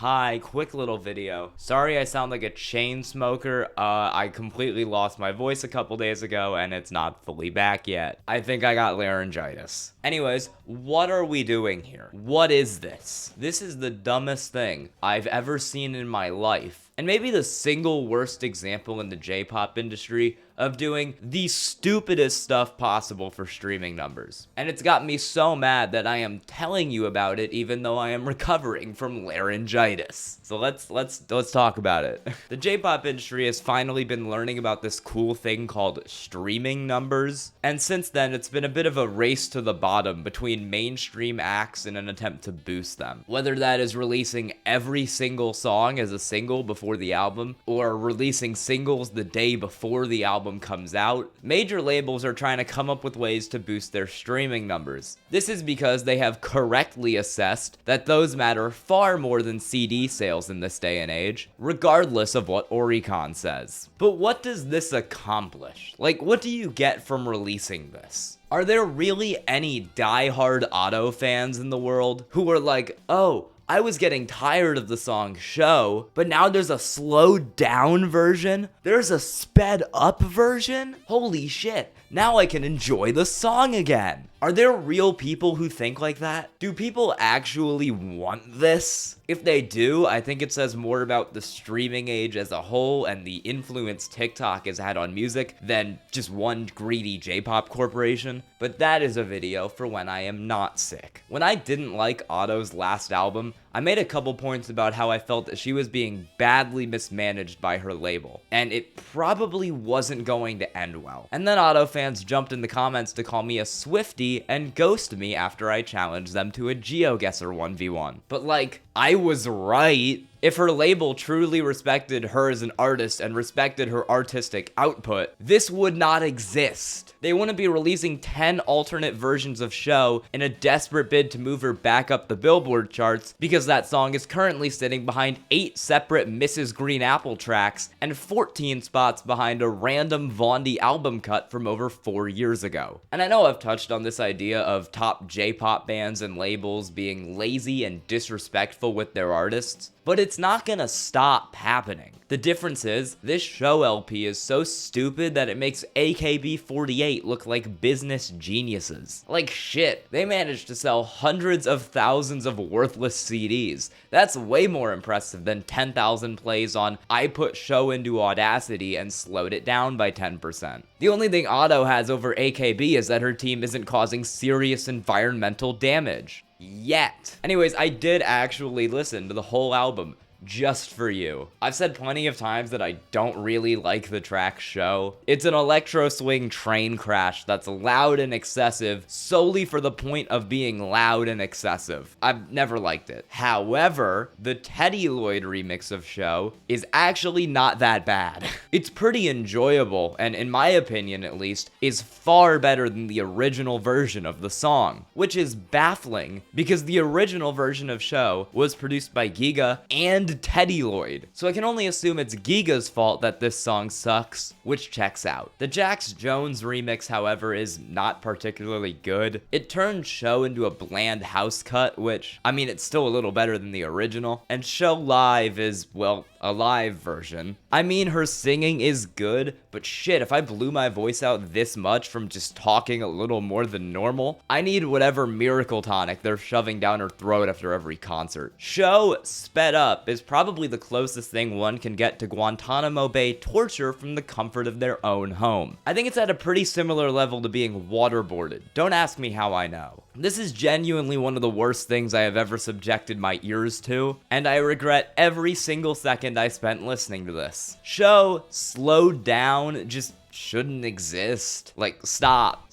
Hi, quick little video. Sorry I sound like a chain smoker. I completely lost my voice a couple days ago and it's not fully back yet. I think I got laryngitis. Anyways, what are we doing here? What is this? This is the dumbest thing I've ever seen in my life. And maybe the single worst example in the J-pop industry of doing the stupidest stuff possible for streaming numbers. And it's got me so mad that I am telling you about it even though I am recovering from laryngitis. So let's talk about it. The J-pop industry has finally been learning about this cool thing called streaming numbers. And since then, it's been a bit of a race to the bottom between mainstream acts in an attempt to boost them. Whether that is releasing every single song as a single before the album, or releasing singles the day before the album comes out, major labels are trying to come up with ways to boost their streaming numbers. This is because they have correctly assessed that those matter far more than CD sales in this day and age, regardless of what Oricon says. But what does this accomplish? Like, what do you get from releasing this? Are there really any diehard Otto fans in the world who are like, oh, I was getting tired of the song Show, but now there's a slowed down version? There's a sped up version? Holy shit, now I can enjoy the song again. Are there real people who think like that? Do people actually want this? If they do, I think it says more about the streaming age as a whole and the influence TikTok has had on music than just one greedy J-pop corporation. But that is a video for when I am not sick. When I didn't like Otto's last album, I made a couple points about how I felt that she was being badly mismanaged by her label, and it probably wasn't going to end well. And then Otto fans jumped in the comments to call me a Swiftie and ghost me after I challenged them to a GeoGuessr 1v1. But like, I was right. If her label truly respected her as an artist and respected her artistic output, this would not exist. They wouldn't be releasing 10 alternate versions of Show in a desperate bid to move her back up the Billboard charts because that song is currently sitting behind 8 separate Mrs. Green Apple tracks and 14 spots behind a random Vondi album cut from over 4 years ago. And I know I've touched on this idea of top J-pop bands and labels being lazy and disrespectful with their artists, but it's not gonna stop happening. The difference is, this Show LP is so stupid that it makes AKB48 look like business geniuses. Like shit, they managed to sell hundreds of thousands of worthless CDs. That's way more impressive than 10,000 plays on I put Show into Audacity and slowed it down by 10%. The only thing Otto has over AKB is that her team isn't causing serious environmental damage. Yet. Anyways, I did actually listen to the whole album just for you. I've said plenty of times that I don't really like the track Show. It's an electro swing train crash that's loud and excessive solely for the point of being loud and excessive. I've never liked it. However, the TeddyLoid remix of Show is actually not that bad. It's pretty enjoyable and, in my opinion at least, is far better than the original version of the song, which is baffling because the original version of Show was produced by Giga and TeddyLoid. So I can only assume it's Giga's fault that this song sucks, which checks out. The Jax Jones remix, however, is not particularly good. It turned Show into a bland house cut, which, I mean, it's still a little better than the original. And Show Live is, well, a live version. I mean, her singing is good, but shit, if I blew my voice out this much from just talking a little more than normal, I need whatever miracle tonic they're shoving down her throat after every concert. Show Sped Up is probably the closest thing one can get to Guantanamo Bay torture from the comfort of their own home. I think it's at a pretty similar level to being waterboarded. Don't ask me how I know. This is genuinely one of the worst things I have ever subjected my ears to, and I regret every single second I spent listening to this. Show slowed down just shouldn't exist. Like, stop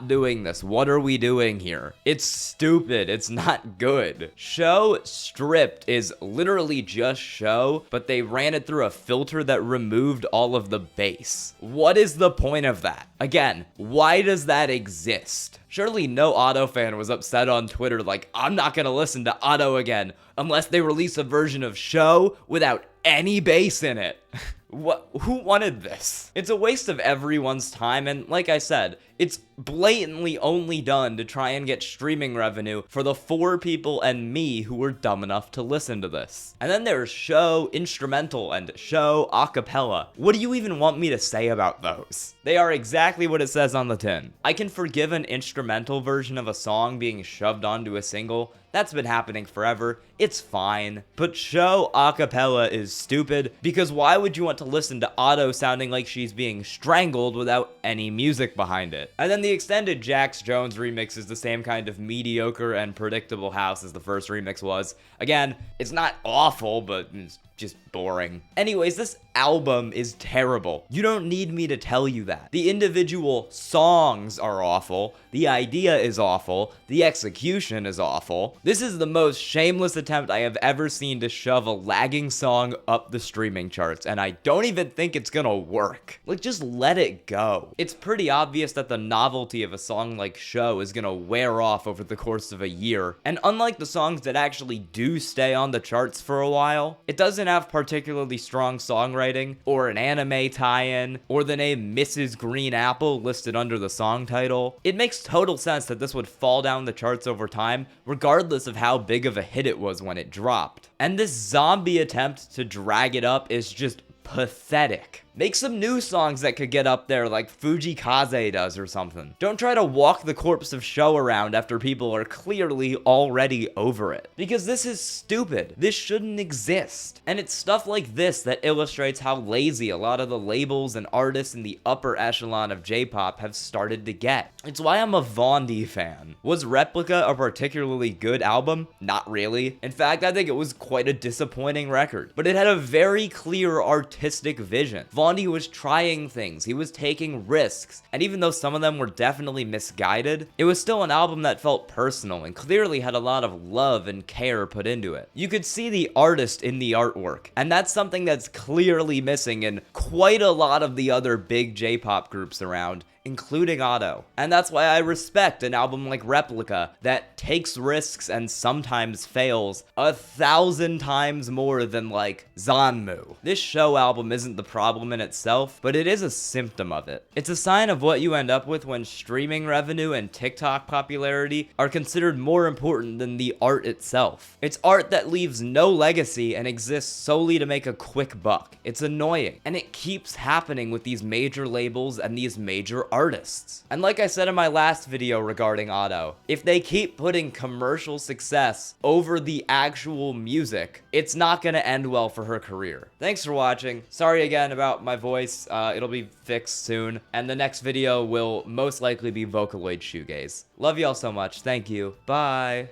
doing this. What are we doing here? It's stupid. It's not good. Show Stripped is literally just Show, but they ran it through a filter that removed all of the bass. What is the point of that? Again, why does that exist? Surely no Otto fan was upset on Twitter like, I'm not gonna listen to Otto again unless they release a version of Show without any bass in it. What? Who wanted this? It's a waste of everyone's time, and like I said, It's blatantly only done to try and get streaming revenue for the 4 people and me who were dumb enough to listen to this. And then there's show instrumental and show a cappella. What do you even want me to say about those? They are exactly what it says on the tin. I can forgive an instrumental version of a song being shoved onto a single. That's been happening forever. It's fine. But show a cappella is stupid, because why would you want to listen to Otto sounding like she's being strangled without any music behind it? And then the extended Jax Jones remix is the same kind of mediocre and predictable house as the first remix was. Again, it's not awful, but it's just boring. Anyways, this album is terrible. You don't need me to tell you that. The individual songs are awful. The idea is awful. The execution is awful. This is the most shameless attempt I have ever seen to shove a lagging song up the streaming charts, and I don't even think it's gonna work. Like, just let it go. It's pretty obvious that the novelty of a song like Show is gonna wear off over the course of a year, and unlike the songs that actually do stay on the charts for a while, it doesn't have particularly strong songwriting, or an anime tie-in, or the name Mrs. Green Apple listed under the song title. It makes total sense that this would fall down the charts over time, regardless of how big of a hit it was when it dropped. And this zombie attempt to drag it up is just pathetic. Make some new songs that could get up there like Fuji Kaze does or something. Don't try to walk the corpse of Show around after people are clearly already over it. Because this is stupid. This shouldn't exist. And it's stuff like this that illustrates how lazy a lot of the labels and artists in the upper echelon of J-pop have started to get. It's why I'm a Vondi fan. Was Replica a particularly good album? Not really. In fact, I think it was quite a disappointing record. But it had a very clear artistic vision. Vondi was trying things, he was taking risks, and even though some of them were definitely misguided, it was still an album that felt personal and clearly had a lot of love and care put into it. You could see the artist in the artwork, and that's something that's clearly missing in quite a lot of the other big J-pop groups around, including Otto. And that's why I respect an album like Replica that takes risks and sometimes fails 1,000 times more than like Zanmu. This Show album isn't the problem in itself, but it is a symptom of it. It's a sign of what you end up with when streaming revenue and TikTok popularity are considered more important than the art itself. It's art that leaves no legacy and exists solely to make a quick buck. It's annoying, and it keeps happening with these major labels and these major artists. And like I said in my last video regarding Otto, if they keep putting commercial success over the actual music, it's not gonna end well for her career. Thanks for watching. Sorry again about my voice. It'll be fixed soon, and the next video will most likely be Vocaloid shoegaze. Love y'all so much. Thank you. Bye.